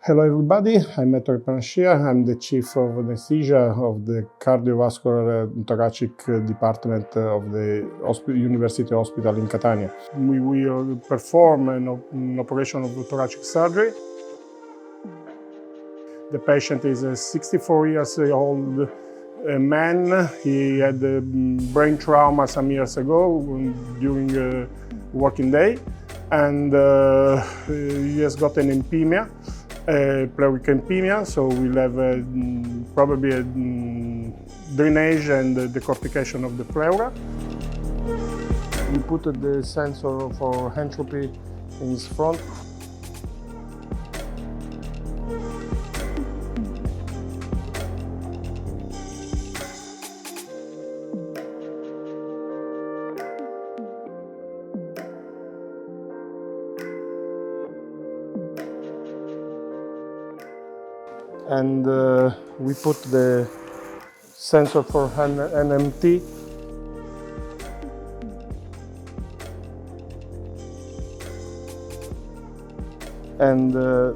Hello everybody, I'm Vittorio. I'm the Chief of Anesthesia of the Cardiovascular and Thoracic Department of the University Hospital in Catania. We will perform an operation of thoracic surgery. The patient is a 64 years old man. He had a brain trauma some years ago during a working day, and he has got an empemia. Pleuric empemia, so we'll have probably a drainage and decortication of the pleura. We put the sensor for entropy in his front. And we put the sensor for NMT. And the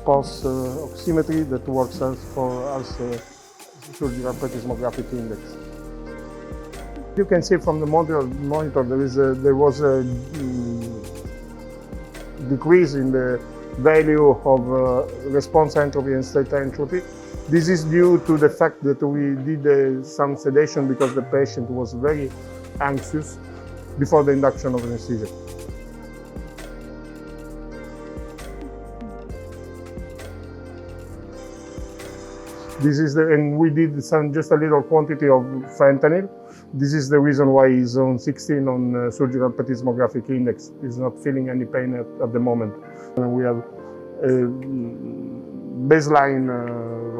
pulse oximetry that works as surgical plethysmographic index. You can see from the monitor there was a decrease in the value of response entropy and state entropy. This is due to the fact that we did some sedation because the patient was very anxious before the induction of anesthesia. And we did just a little quantity of fentanyl. This is the reason why he's on 16 on surgical plethysmographic index. He's not feeling any pain at the moment. We have a baseline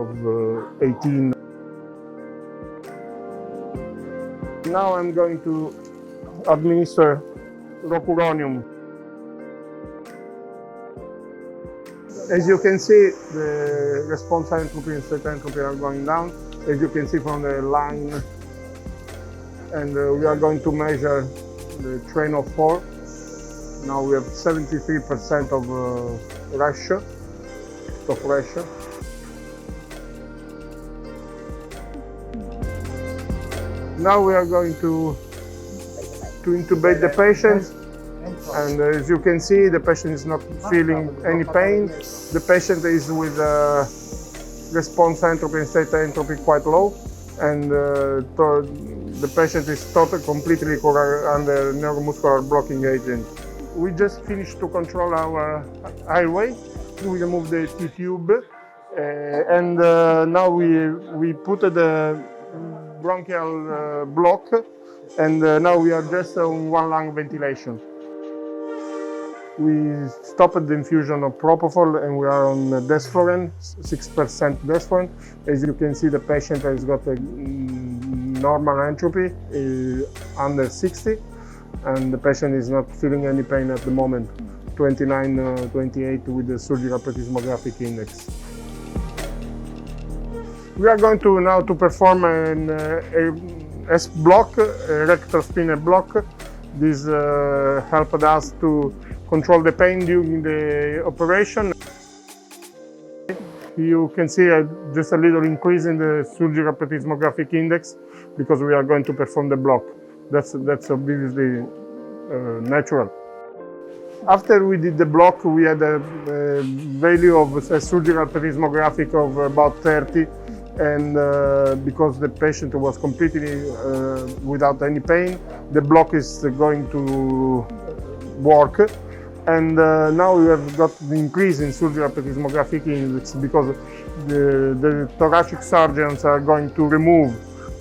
of 18. Now I'm going to administer rocuronium. As you can see, the response entropy and state entropy are going down, as you can see from the line. And we are going to measure the train of 4. Now we have 73% of ratio, top ratio. Now we are going to intubate the patient. And as you can see, the patient is not feeling any pain. The patient is with response entropy and state entropy quite low. And the patient is completely under neuromuscular blocking agent. We just finished to control our airway. We removed the T-tube, and now we put the bronchial block, and now we are just on one lung ventilation. We stopped the infusion of propofol and we are on desflurane, 6% desflurane. As you can see, the patient has got a normal entropy under 60, and the patient is not feeling any pain at the moment, 29, 28 with the surgical plethysmographic index. We are going to now perform an S block, a rectal spinal block. This helped us to control the pain during the operation. You can see just a little increase in the surgical plethysmographic index because we are going to perform the block. That's obviously natural. After we did the block, we had a value of a surgical plethysmographic of about 30, and because the patient was completely without any pain, the block is going to work. And now we have got the increase in surgical plethysmographic index because the thoracic surgeons are going to remove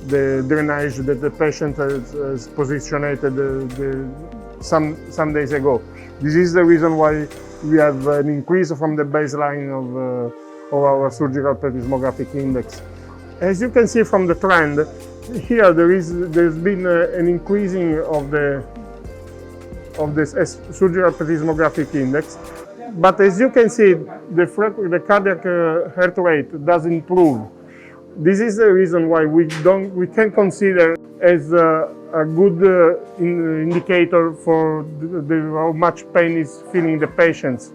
the drainage that the patient has positioned some days ago. This is the reason why we have an increase from the baseline of our surgical plethysmographic index. As you can see from the trend, here there's been an increasing of this surgical plethysmographic index, but as you can see, the cardiac heart rate does improve. This is the reason why we can consider as a good indicator for how much pain is feeling the patients.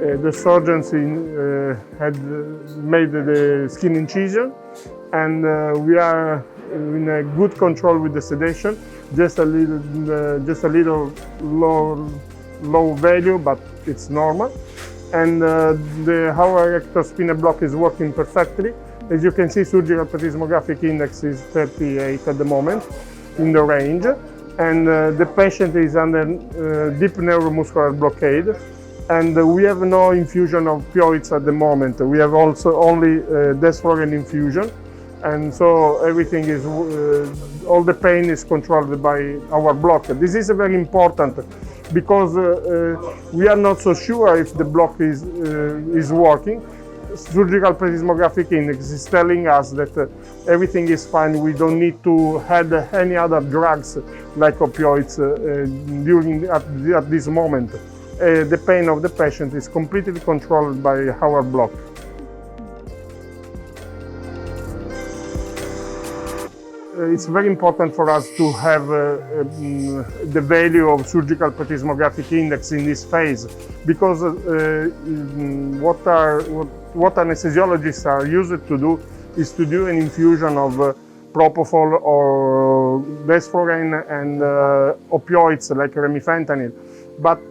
The surgeons had made the skin incision, and we are in a good control with the sedation. Just a little low value, but it's normal. And our rectal spinal block is working perfectly. As you can see, surgical plethysmographic index is 38 at the moment, in the range. And the patient is under deep neuromuscular blockade. And we have no infusion of opioids at the moment. We have also only desflurane infusion. And so everything is, all the pain is controlled by our block. This is very important because we are not so sure if the block is working. Surgical plethysmographic index is telling us that everything is fine. We don't need to add any other drugs like opioids at this moment. The pain of the patient is completely controlled by our block. It's very important for us to have the value of surgical plethysmographic index in this phase, because what anesthesiologists are used to do is to do an infusion of propofol or desflurane and opioids like remifentanil. But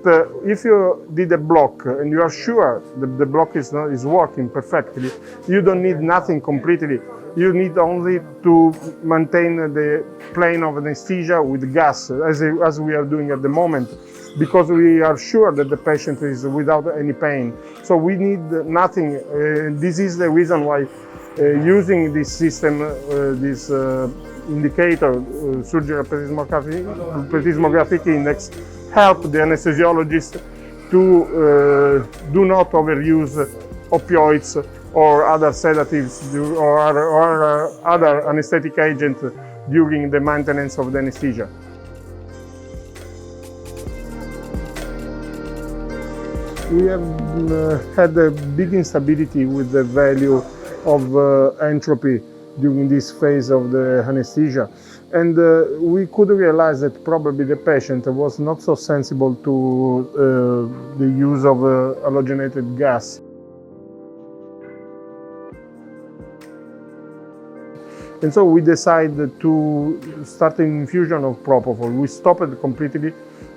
if you did a block and you are sure that the block is working perfectly, you don't need nothing completely. You need only to maintain the plane of anesthesia with gas, as we are doing at the moment, because we are sure that the patient is without any pain. So we need nothing. This is the reason why using this system, this indicator, surgical plethysmographic index, help the anesthesiologist to do not overuse opioids or other sedatives or other anesthetic agents during the maintenance of the anesthesia. We have had a big instability with the value of entropy during this phase of the anesthesia. And we could realize that probably the patient was not so sensible to the use of halogenated gas. And so we decided to start an infusion of propofol. We stopped completely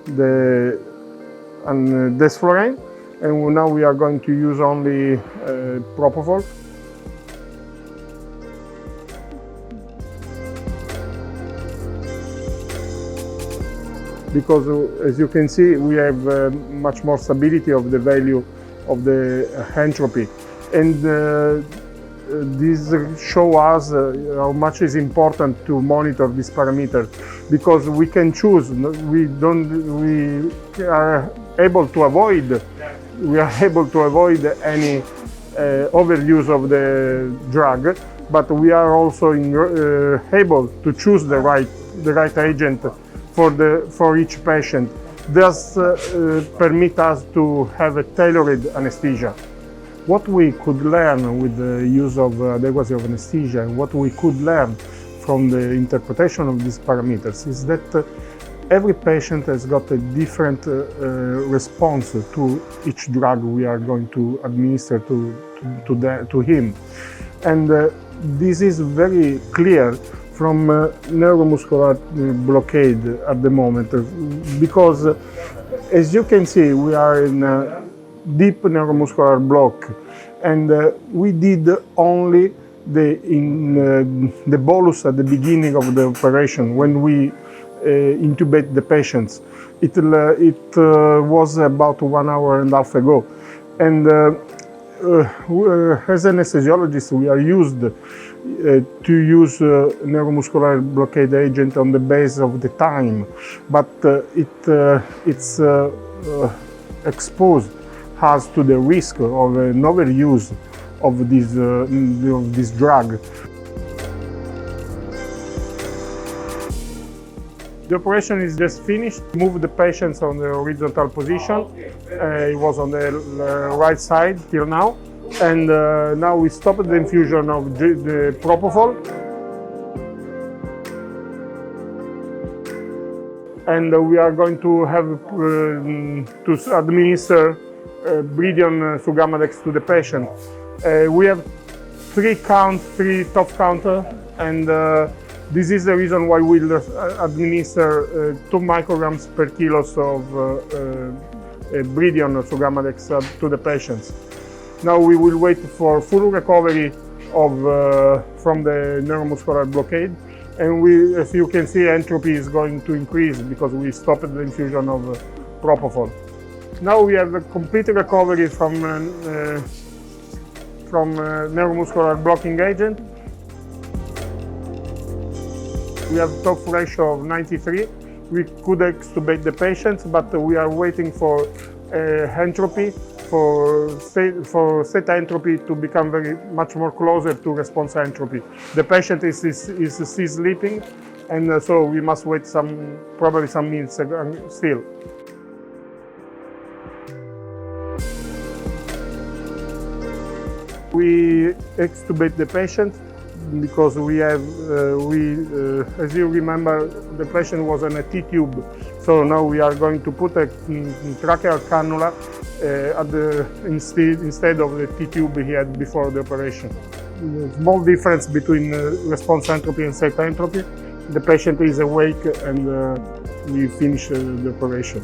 the desflurane, and now we are going to use only propofol. Because as you can see, we have much more stability of the value of the entropy. And this shows us how much is important to monitor this parameter, because we can choose. We are able to avoid any overuse of the drug, but we are also able to choose the right agent for each patient. This permits us to have a tailored anesthesia. What we could learn with the use of adequacy of anesthesia, and what we could learn from the interpretation of these parameters, is that every patient has got a different response to each drug we are going to administer to him. And this is very clear from neuromuscular blockade at the moment, because as you can see, we are in a deep neuromuscular block, and we did only the bolus at the beginning of the operation when we intubate the patients. It was about 1.5 hours ago, and as anesthesiologists we are used to use neuromuscular blockade agent on the basis of the time, but it's exposed us to the risk of an overuse of this drug. The operation is just finished. Move the patients on the horizontal position. It was on the right side till now. And now we stopped the infusion of the propofol. And we are going to have to administer Bridion Sugammadex to the patient. We have three top counter, and this is the reason why we'll administer 2 micrograms per kilos of Bridion Sugammadex to the patients. Now we will wait for full recovery from the neuromuscular blockade, and as you can see, entropy is going to increase because we stopped the infusion of propofol. Now we have a complete recovery from neuromuscular blocking agent. We have top ratio of 93. We could extubate the patients, but we are waiting for entropy, for theta entropy to become much more closer to response entropy. The patient is still sleeping, and so we must wait probably some minutes still. We extubate the patient because as you remember, the patient was on a T-tube. So now we are going to put a tracheal cannula instead of the T-tube he had before the operation. Small difference between response entropy and theta entropy. The patient is awake, and we finish the operation.